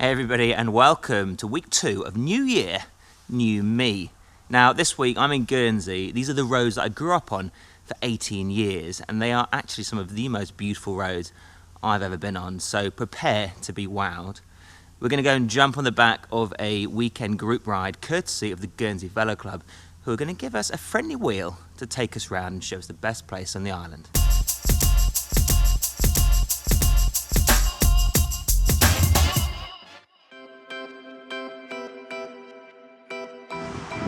Hey everybody, and welcome to week 2 of New Year, New Me. Now this week I'm in Guernsey. These are the roads that I grew up on for 18 years, and they are actually some of the most beautiful roads I've ever been on, so prepare to be wowed. We're going to go and jump on the back of a weekend group ride courtesy of the Guernsey Velo Club, who are going to give us a friendly wheel to take us round and show us the best place on the island.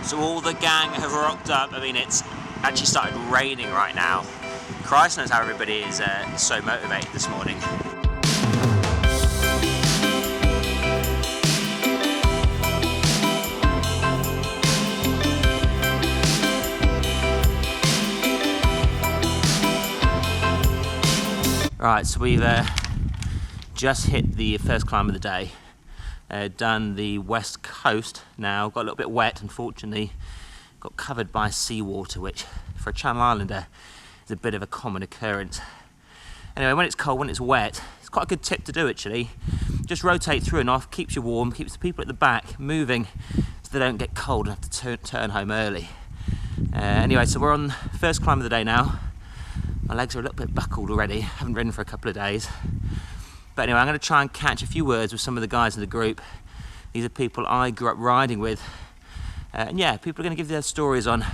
So all the gang have rocked up. I mean, it's actually started raining right now. Christ knows how everybody is so motivated this morning. Right, so we've just hit the first climb of the day. Done the west coast now, got a little bit wet unfortunately, got covered by seawater, which for a Channel Islander is a bit of a common occurrence. Anyway, when it's cold, when it's wet, it's quite a good tip to do actually. Just rotate through and off, keeps you warm, keeps the people at the back moving so they don't get cold and have to turn home early. Anyway, so we're on first climb of the day now. My legs are a little bit buckled already, haven't ridden for a couple of days. But anyway, I'm going to try and catch a few words with some of the guys in the group. These are people I grew up riding with. And yeah, people are going to give their stories on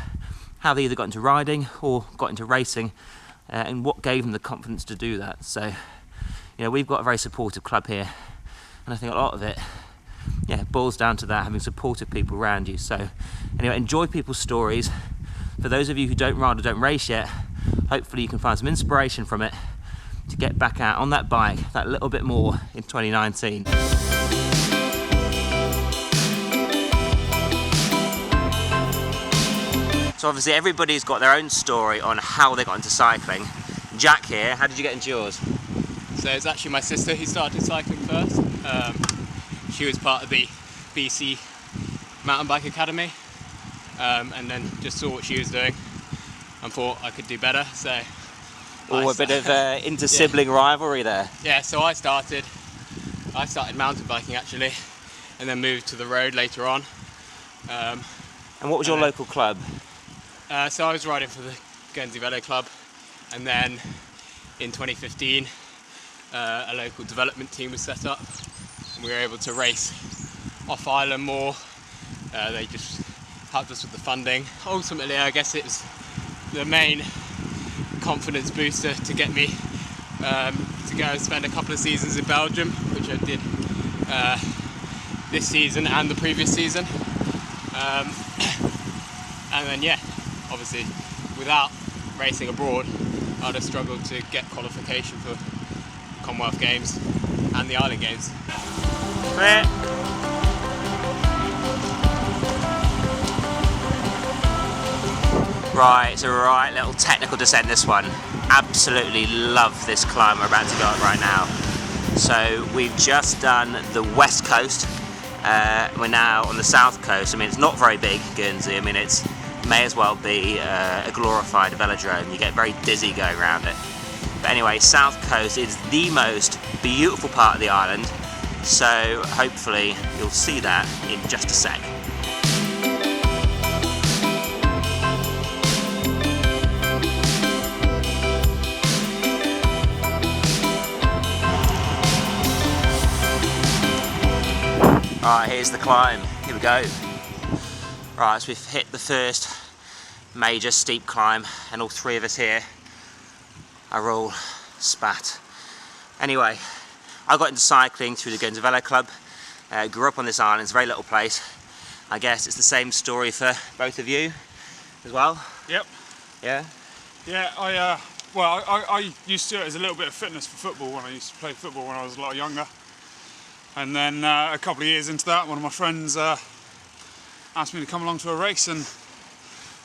how they either got into riding or got into racing and what gave them the confidence to do that. So, you know, we've got a very supportive club here. And I think a lot of it, yeah, boils down to that, having supportive people around you. So anyway, enjoy people's stories. For those of you who don't ride or don't race yet, hopefully you can find some inspiration from it to get back out on that bike that little bit more in 2019. So obviously everybody's got their own story on how they got into cycling. Jack here, how did you get into yours? So it's actually my sister who started cycling first. She was part of the BC Mountain Bike Academy, and then just saw what she was doing and thought I could do better. So a bit of inter-sibling rivalry there. Yeah, so I started mountain biking actually, and then moved to the road later on. And what was your local club? So I was riding for the Guernsey Velo Club, and then in 2015 a local development team was set up, and we were able to race off island more. They just helped us with the funding. Ultimately, I guess it was the main confidence booster to get me to go and spend a couple of seasons in Belgium, which I did this season and the previous season. And then yeah, obviously without racing abroad I'd have struggled to get qualification for Commonwealth Games and the Island Games. Clear. Right, it's a right little technical descent this one. Absolutely love this climb we're about to go up right now. So we've just done the west coast. We're now on the south coast. I mean, it's not very big, Guernsey. I mean, it may as well be a glorified velodrome. You get very dizzy going around it. But anyway, south coast is the most beautiful part of the island. So hopefully you'll see that in just a sec. Right, here's the climb. Here we go. Right, so we've hit the first major steep climb, and all three of us here are all spat. Anyway, I got into cycling through the Guernsey Velo Club. Grew up on this island. It's a very little place. I guess it's the same story for both of you as well. Yep. Yeah. Yeah. I used to do it as a little bit of fitness for football when I used to play football when I was a lot younger. And then a couple of years into that, one of my friends asked me to come along to a race, and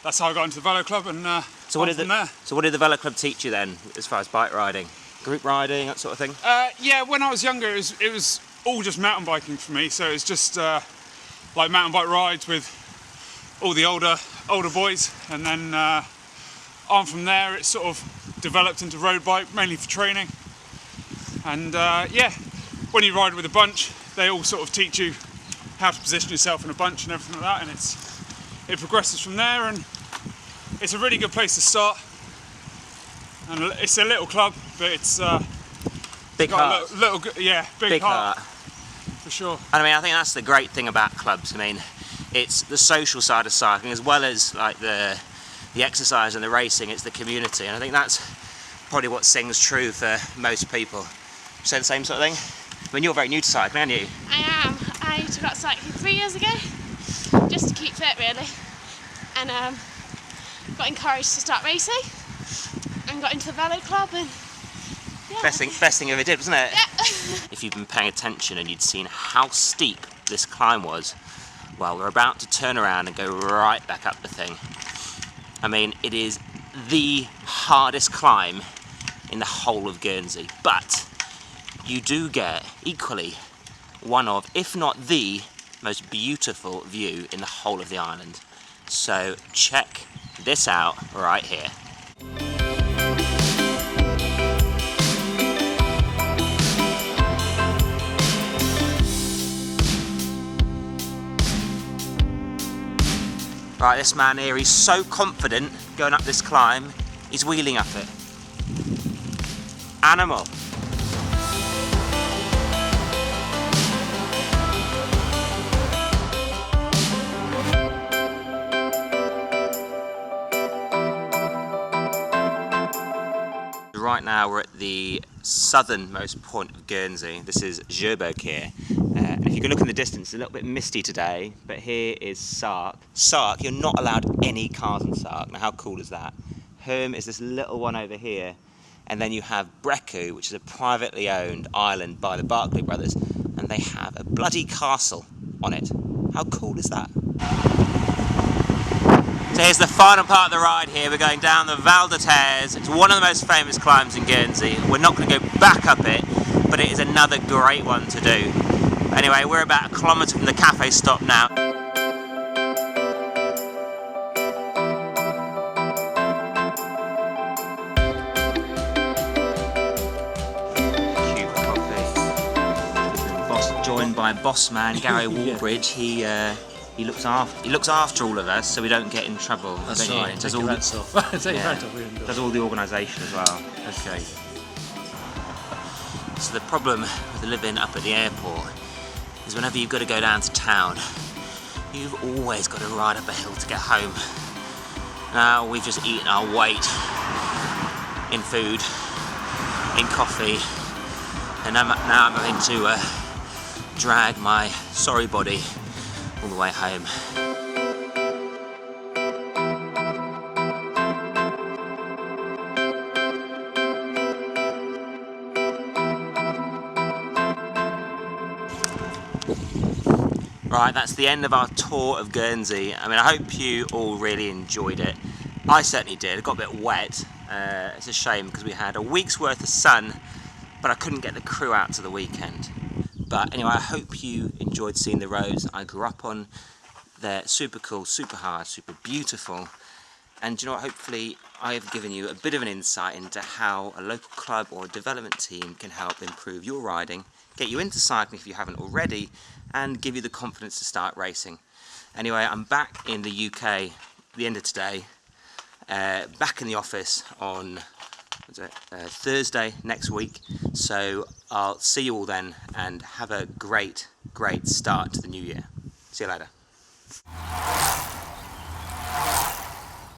that's how I got into the Velo Club. And so what did the Velo Club teach you then, as far as bike riding, group riding, that sort of thing? Yeah, when I was younger, it was all just mountain biking for me. So it was just like mountain bike rides with all the older boys, and then on from there, it sort of developed into road bike, mainly for training. And yeah. When you ride with a bunch, they all sort of teach you how to position yourself in a bunch and everything like that, and it progresses from there, and it's a really good place to start. And it's a little club, but it's Big heart. Big heart for sure. And I mean, I think that's the great thing about clubs. I mean, it's the social side of cycling as well as like the exercise and the racing. It's the community, and I think that's probably what sings true for most people. Say the same sort of thing. I mean, you're very new to cycling, aren't you? I am. I took up cycling 3 years ago, just to keep fit really, and got encouraged to start racing, and got into the Velo Club, and yeah. Best thing ever did, wasn't it? Yeah. If you've been paying attention and you'd seen how steep this climb was, well, we're about to turn around and go right back up the thing. I mean, it is the hardest climb in the whole of Guernsey, but you do get equally one of, if not the most beautiful view in the whole of the island. So check this out right here. Right, this man here, he's so confident going up this climb, he's wheeling up it. Animal. Right now we're at the southernmost point of Guernsey. This is Cherbourg here. And if you can look in the distance, it's a little bit misty today, but here is Sark. Sark, you're not allowed any cars in Sark. Now how cool is that? Herm is this little one over here, and then you have Brecu, which is a privately owned island by the Barclay brothers, and they have a bloody castle on it. How cool is that? So here's the final part of the ride here. We're going down the Val de Terres. It's one of the most famous climbs in Guernsey. We're not going to go back up it, but it is another great one to do. Anyway, we're about 1 kilometre from the cafe stop now. Cute coffee. Joined by boss man Gary Wallbridge. He looks after all of us, so we don't get in trouble. That's right. Does all the organisation as well. Okay. So the problem with living up at the airport is whenever you've got to go down to town, you've always got to ride up a hill to get home. Now we've just eaten our weight in food, in coffee, and now I'm having to drag my sorry body all the way home. Right, that's the end of our tour of Guernsey. I mean, I hope you all really enjoyed it. I certainly did. It got a bit wet. It's a shame because we had a week's worth of sun, but I couldn't get the crew out to the weekend. But anyway, I hope you enjoyed seeing the roads I grew up on. They're super cool, super hard, super beautiful. And you know what, hopefully I've given you a bit of an insight into how a local club or a development team can help improve your riding, get you into cycling if you haven't already, and give you the confidence to start racing. Anyway, I'm back in the UK at the end of today, back in the office on Thursday next week. So I'll see you all then, and have a great start to the new year. See you later.